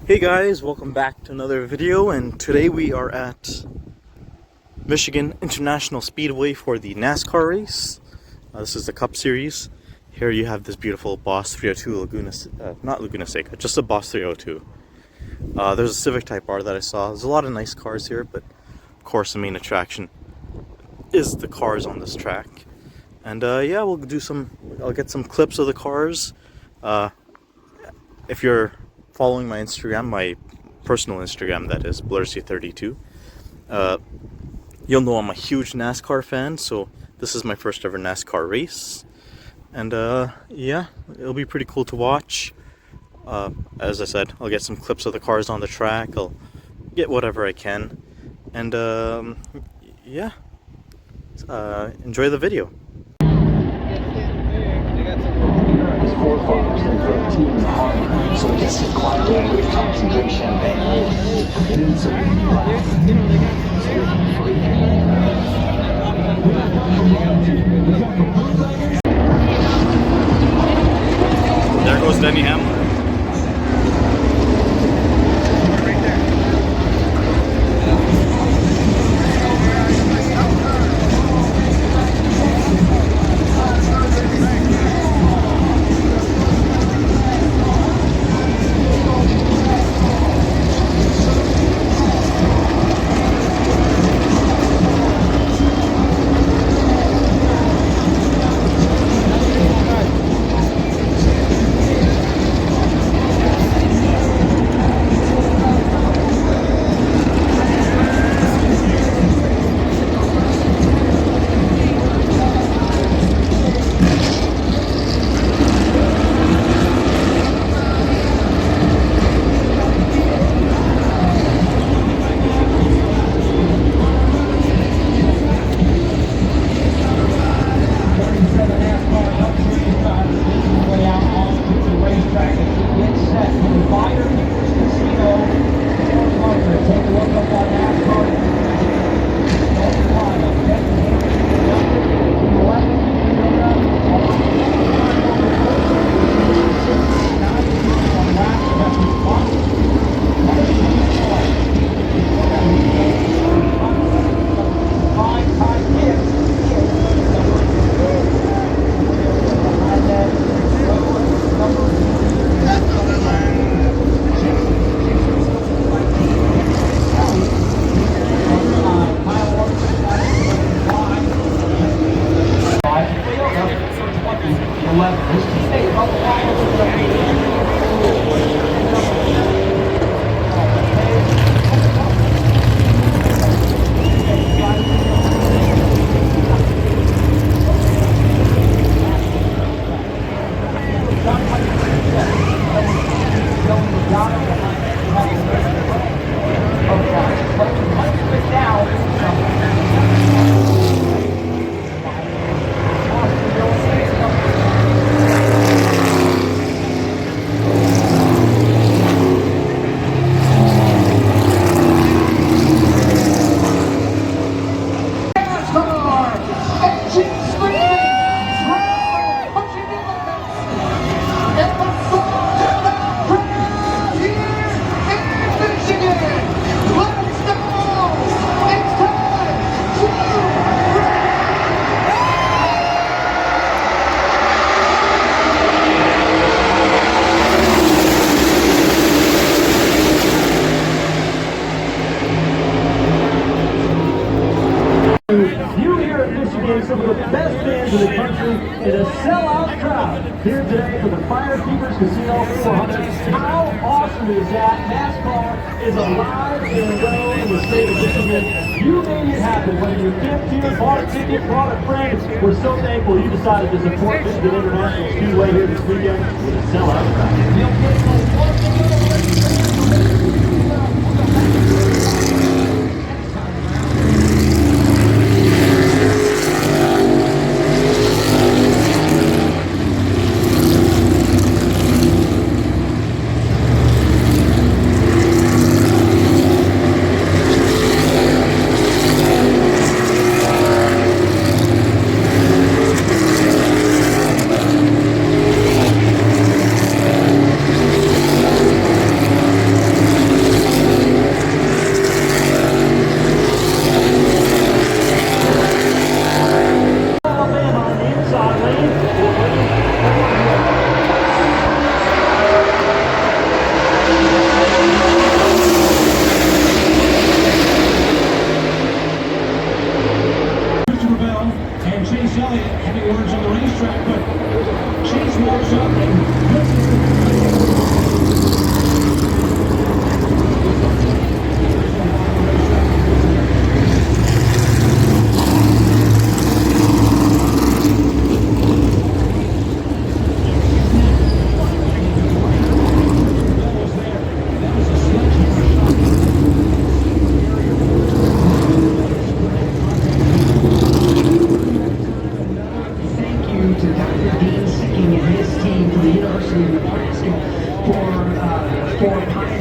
Hey guys, welcome back to another video, and today we are at Michigan International Speedway for the NASCAR race. This is the Cup Series. Here you have this beautiful Boss 302 not Laguna Seca, just a Boss 302. There's a Civic Type R that I saw. There's a lot of nice cars here, but of course the main attraction is the cars on this track. And yeah, I'll get some clips of the cars. If you're following my Instagram, my personal Instagram, that is Blurcy32, you'll know I'm a huge NASCAR fan, so this is my first ever NASCAR race. And yeah, it'll be pretty cool to watch. As I said, I'll get some clips of the cars on the track. I'll get whatever I can. And yeah, enjoy the video. So just sit quietly with concentrate champagne. There goes Denny Hamlin. Some of the best fans in the country in a sellout crowd here today for the Firekeepers Casino 400. How awesome is that? NASCAR is alive and well in the state of Michigan. You made it happen, whether you gift here, bought a ticket, brought a friend. We're so thankful you decided to support Michigan International Speedway here this weekend with a sellout crowd.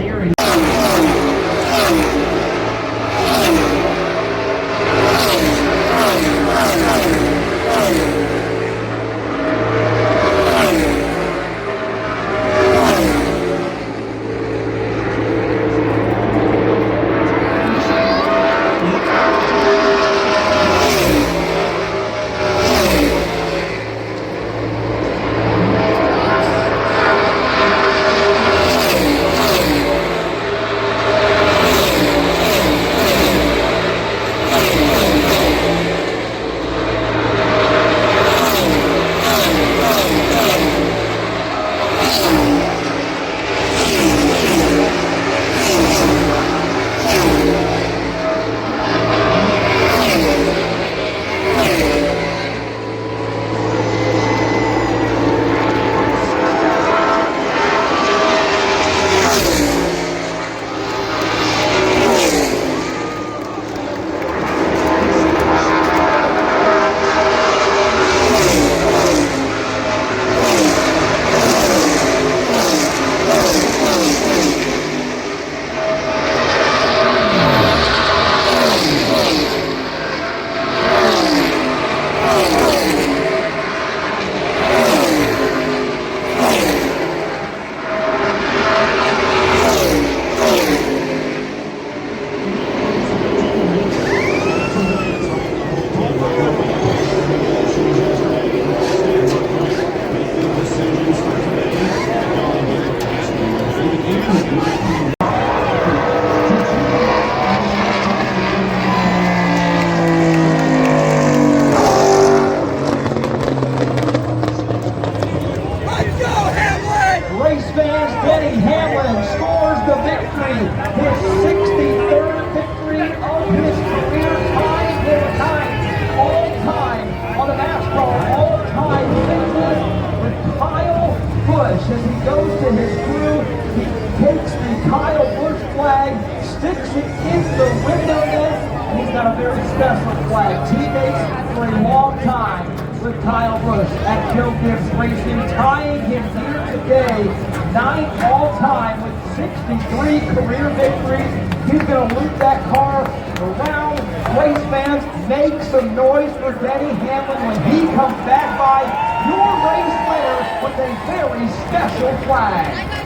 here. Race fans, Denny Hamlin scores the victory, his 63rd victory of his career, tying his time, all time on the NASCAR all-time leaderboard with Kyle Busch. As he goes to his crew, he takes the Kyle Busch flag, sticks it in the window net, and he's got a very special flag. Teammates for a long time with Kyle Busch at Joe Gibbs Racing, tying him here today, 9th all-time with 63 career victories. He's going to loop that car around. Race fans, make some noise for Denny Hamlin when he comes back by your race winner with a very special flag.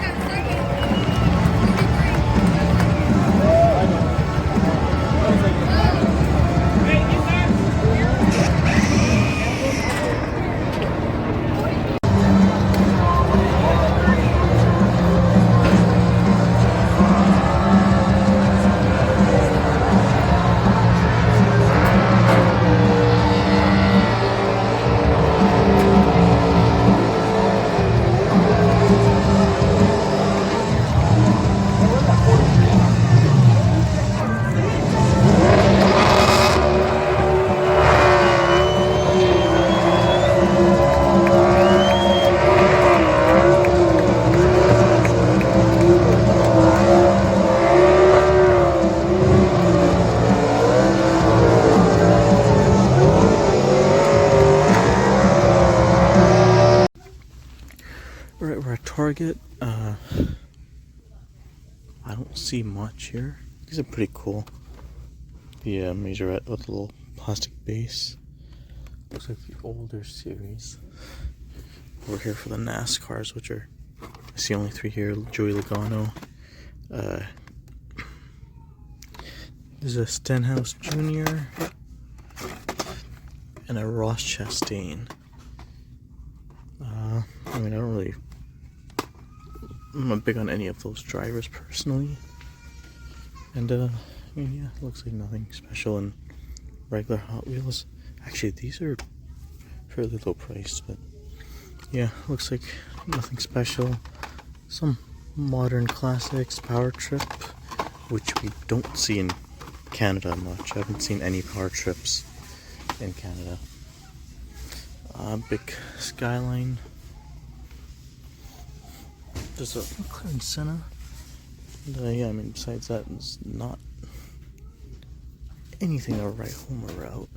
Alright, we're at Target. I don't see much here. These are pretty cool. The majorette with a little plastic base. Looks like the older series. We're here for the NASCARs, which are, I see only 3 here. Joey Logano. There's a Stenhouse Jr. and a Ross Chastain. I mean, I'm not big on any of those drivers personally. And, I mean, yeah, looks like nothing special in regular Hot Wheels. Actually, these are fairly low priced, but yeah, looks like nothing special. Some modern classics, Power Trip, which we don't see in Canada much. I haven't seen any Power Trips in Canada. Big Skyline. There's a McLaren Senna. And, yeah, I mean, besides that, it's not anything to write home about.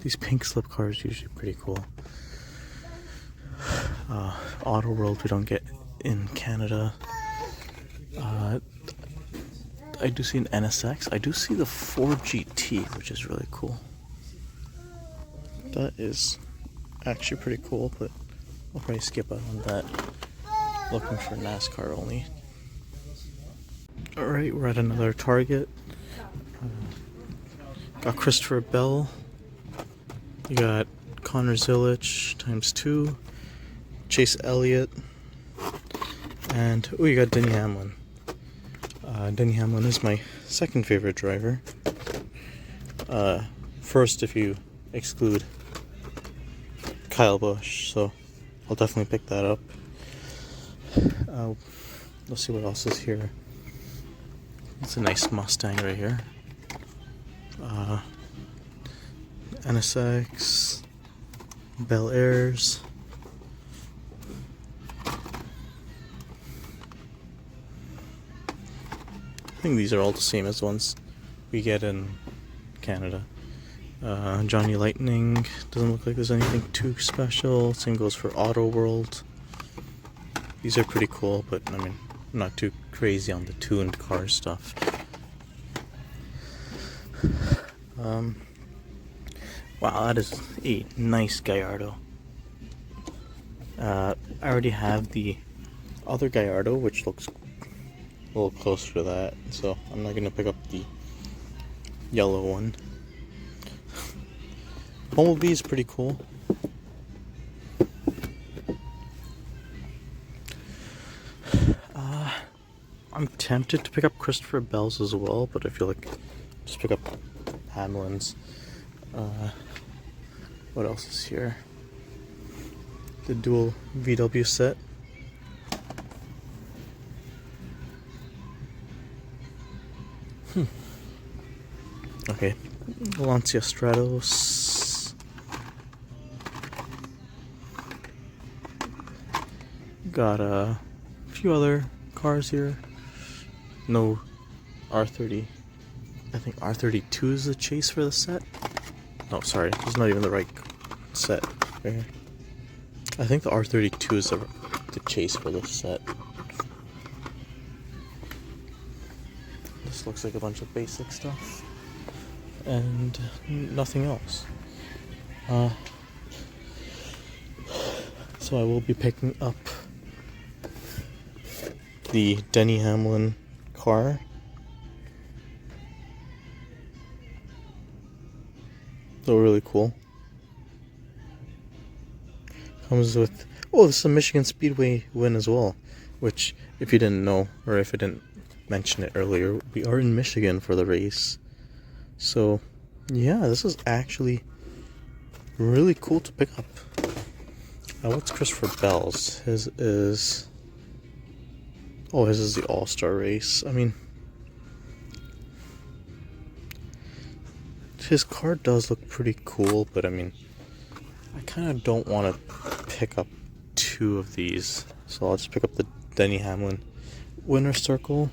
These pink slip cars are usually pretty cool. Auto World, we don't get in Canada. I do see an NSX. I do see the Ford GT, which is really cool. That is actually pretty cool, but I'll probably skip out on that. Looking for NASCAR only. Alright, we're at another Target. Got Christopher Bell. You got Connor Zilic ×2. Chase Elliott. And, oh, you got Denny Hamlin. Denny Hamlin is my second favorite driver. First if you exclude Kyle Busch, so I'll definitely pick that up. Let's see what else is here. It's a nice Mustang right here. NSX, Bel Airs. I think these are all the same as the ones we get in Canada. Johnny Lightning, doesn't look like there's anything too special. Same goes for Auto World. These are pretty cool, but I mean, I'm not too crazy on the tuned car stuff. Wow, that is a nice Gallardo. I already have the other Gallardo, which looks a little closer to that, so I'm not gonna pick up the yellow one. Bumblebee is pretty cool. I'm tempted to pick up Christopher Bell's as well, but I feel like just pick up Hamlin's. What else is here? The dual VW set. Okay, Lancia Stratos. Got a few other cars here. No R30. I think R32 is the chase for the set. No, sorry, it's not even the right set right here. I think the R32 is the chase for this set. This looks like a bunch of basic stuff. And nothing else. So I will be picking up the Denny Hamlin car. So really cool. Comes with, oh, this is a Michigan Speedway win as well, which, if you didn't know, or if I didn't mention it earlier, we are in Michigan for the race. So yeah, this is actually really cool to pick up. What's Christopher Bell's? His is the All-Star race. I mean, his car does look pretty cool, but I mean, I kind of don't want to pick up two of these, so I'll just pick up the Denny Hamlin winner circle.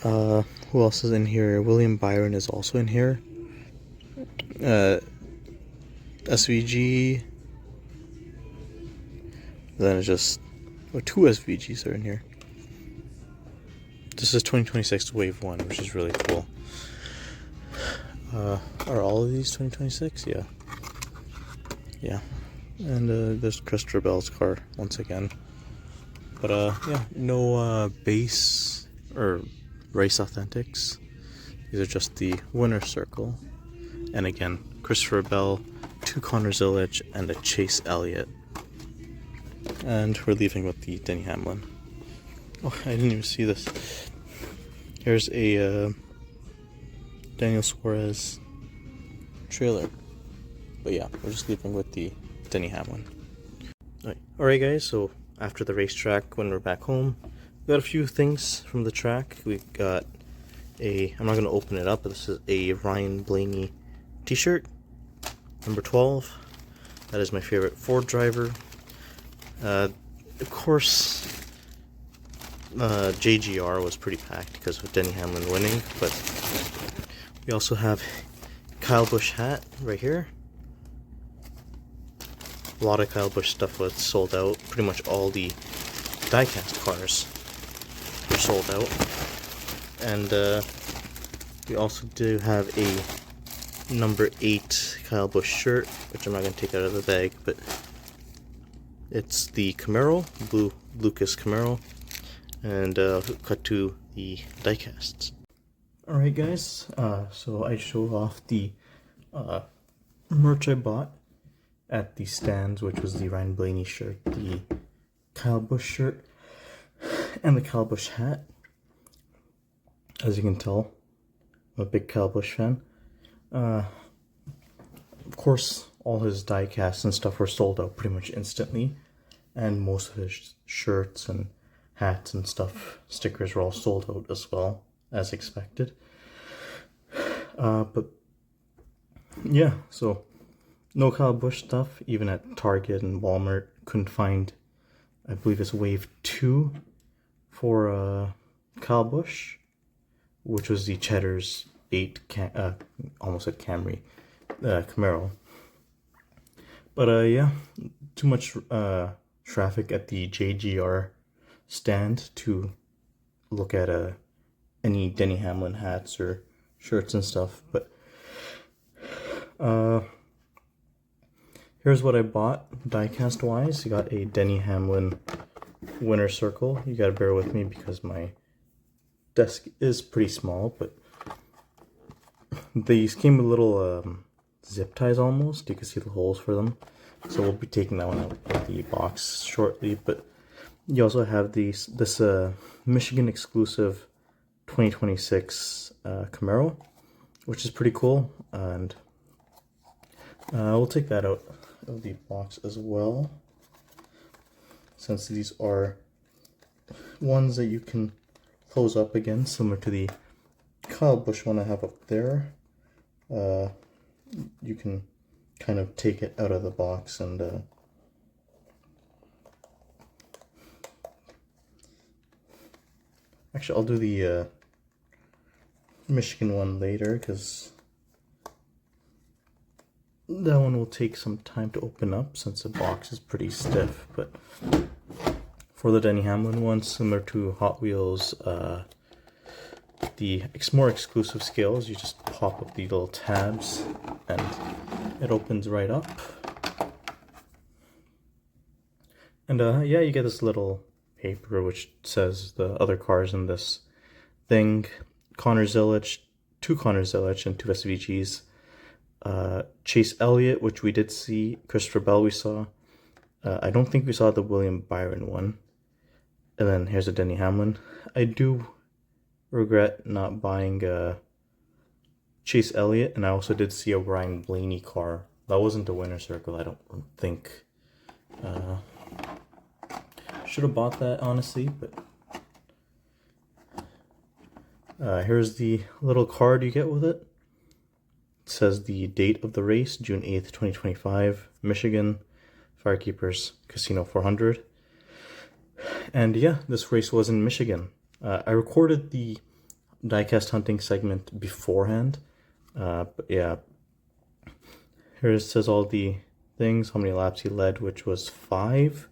Who else is in here? William Byron is also in here. SVG. Then it's just, two SVGs are in here. This is 2026 Wave 1, which is really cool. Are all of these 2026? Yeah. Yeah. And there's Christopher Bell's car once again. But yeah, no base or race authentics. These are just the winner circle. And again, Christopher Bell, 2 Connor Zilic, and a Chase Elliott. And we're leaving with the Denny Hamlin. Oh, I didn't even see this. Here's a Daniel Suarez trailer. But yeah, we're just leaving with the Denny Hamlin. Alright guys, so after the racetrack, when we're back home, we got a few things from the track. We got I'm not going to open it up, but this is a Ryan Blaney t-shirt, number 12. That is my favorite Ford driver. Of course, JGR was pretty packed because of Denny Hamlin winning, but we also have Kyle Busch hat right here. A lot of Kyle Busch stuff was sold out. Pretty much all the diecast cars were sold out. And we also do have a number 8 Kyle Busch shirt, which I'm not going to take out of the bag, but it's the Camaro, blue Lucas Camaro, and cut to the diecasts. Alright guys, so I showed off the merch I bought at the stands, which was the Ryan Blaney shirt, the Kyle Busch shirt, and the Kyle Busch hat. As you can tell, I'm a big Kyle Busch fan. Of course, all his diecasts and stuff were sold out pretty much instantly, and most of his shirts and hats and stuff, stickers were all sold out as well, as expected. But yeah, so no Kyle Busch stuff, even at Target and Walmart. Couldn't find, I believe it's Wave 2 for Kyle Busch, which was the Cheddar's 8, almost at Camry, Camaro. But yeah, too much traffic at the JGR stand to look at any Denny Hamlin hats or shirts and stuff. But here's what I bought diecast wise. You got a Denny Hamlin winner circle. You gotta bear with me because my desk is pretty small, but these came with little zip ties almost. You can see the holes for them. So we'll be taking that one out of the box shortly. But you also have this Michigan exclusive 2026 Camaro, which is pretty cool, and we'll take that out of the box as well, since these are ones that you can close up again, similar to the Kyle Busch one I have up there. You can kind of take it out of the box and actually I'll do the Michigan one later, because that one will take some time to open up since the box is pretty stiff. But for the Denny Hamlin one, similar to Hot Wheels, the more exclusive scales, you just pop up the little tabs and it opens right up. And yeah, you get this little paper which says the other cars in this thing. Connor Zilic, 2 Connor Zilic and 2 SVGs. Chase Elliott, which we did see. Christopher Bell we saw. I don't think we saw the William Byron one. And then here's a Denny Hamlin. I do regret not buying Chase Elliott, and I also did see a Ryan Blaney car. That wasn't the winner circle, I don't think. Should have bought that, honestly, but here's the little card you get with it. It says the date of the race, June 8th, 2025, Michigan, Firekeepers Casino 400. And yeah, this race was in Michigan. I recorded the diecast hunting segment beforehand, but yeah, here it says all the things, how many laps he led, which was 5.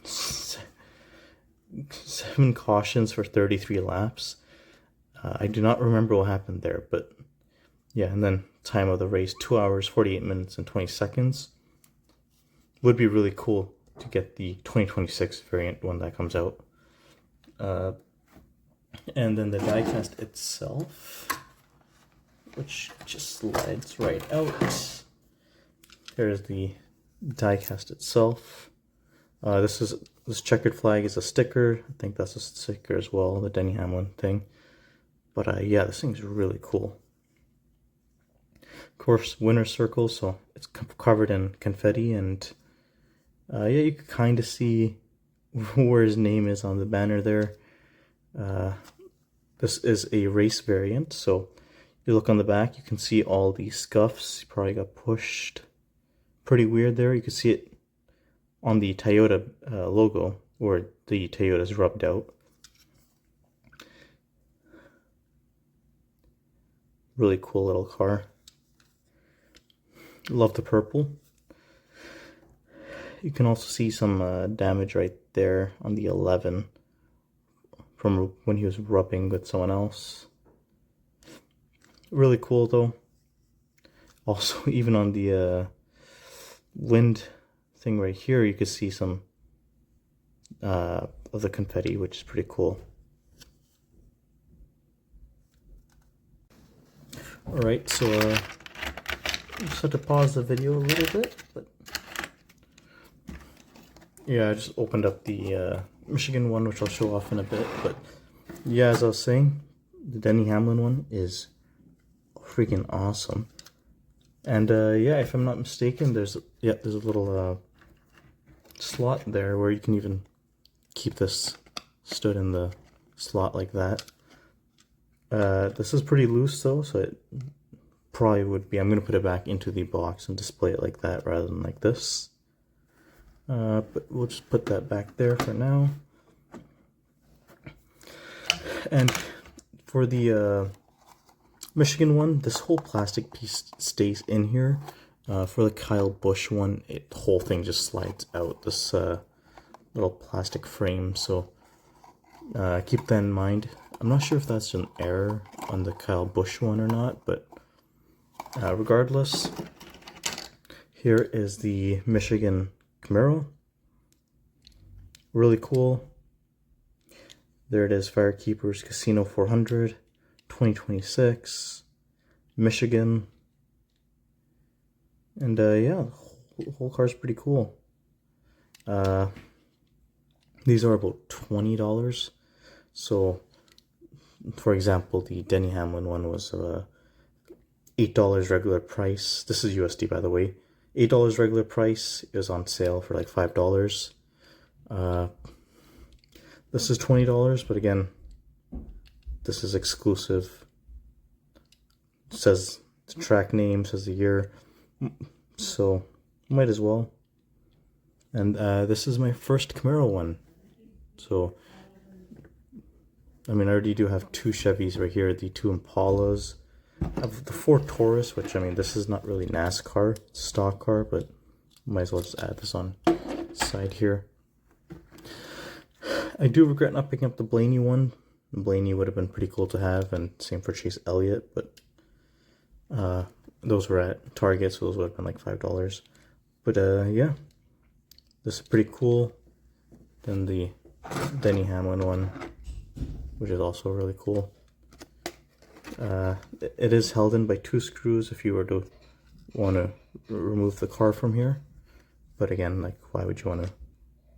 7 cautions for 33 laps. I do not remember what happened there, but yeah, and then time of the race, 2 hours, 48 minutes, and 20 seconds. Would be really cool to get the 2026 variant when that comes out. And then the diecast itself, which just slides right out. There's the diecast itself. This checkered flag is a sticker. I think that's a sticker as well, the Denny Hamlin thing. But yeah, this thing's really cool. Of course, winner circle, so it's covered in confetti, and yeah, you can kind of see where his name is on the banner there. This is a race variant, so you look on the back, you can see all the scuffs. He probably got pushed pretty weird there. You can see it on the Toyota logo, where the Toyota's rubbed out. Really cool little car. Love the purple. You can also see some damage right there on the 11 from when he was rubbing with someone else. Really cool though. Also, even on the wind thing right here, you could see some of the confetti, which is pretty cool. Alright, so just had to pause the video a little bit, but yeah, I just opened up the Michigan one, which I'll show off in a bit. But yeah, as I was saying, the Denny Hamlin one is freaking awesome. And yeah, if I'm not mistaken, there's a little slot there where you can even keep this stood in the slot like that. This is pretty loose though, so it probably would be, I'm going to put it back into the box and display it like that rather than like this. But we'll just put that back there for now. And for the Michigan one, this whole plastic piece stays in here. For the Kyle Busch one, the whole thing just slides out, this little plastic frame, so keep that in mind. I'm not sure if that's an error on the Kyle Busch one or not, but regardless, here is the Michigan Camaro. Really cool. There it is, Firekeepers Casino 400, 2026, Michigan. And yeah, the whole car's pretty cool. These are about $20. So, for example, the Denny Hamlin one was $8 regular price. This is USD, by the way. $8 regular price. It was on sale for like $5. This is $20, but again, this is exclusive. It says the track name, says the year, so might as well. And this is my first Camaro one. So, I mean, I already do have two Chevys right here, the two Impalas. I have the Ford Taurus, which, I mean, this is not really NASCAR, it's a stock car, but might as well just add this on side here. I do regret not picking up the Blaney one. Blaney would have been pretty cool to have, and same for Chase Elliott, but those were at Target, so those would have been like $5. But yeah, this is pretty cool. Then the Denny Hamlin one, which is also really cool. It is held in by 2 screws if you were to want to remove the car from here. But again, like, why would you want to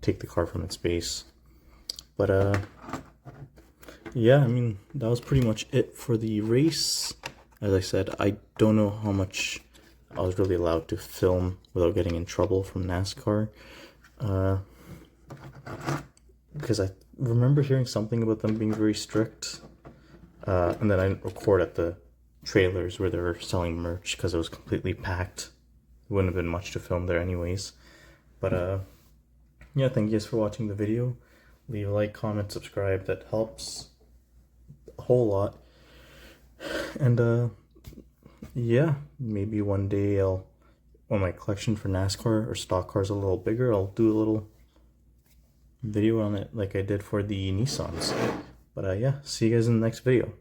take the car from its base? But yeah, I mean, that was pretty much it for the race. As I said, I don't know how much I was really allowed to film without getting in trouble from NASCAR. Because I remember hearing something about them being very strict. And then I didn't record at the trailers where they were selling merch because it was completely packed. It wouldn't have been much to film there anyways. But yeah, thank you guys for watching the video. Leave a like, comment, subscribe. That helps a whole lot. And yeah, maybe one day when my collection for NASCAR or stock cars a little bigger, I'll do a little video on it like I did for the Nissans. But yeah, see you guys in the next video.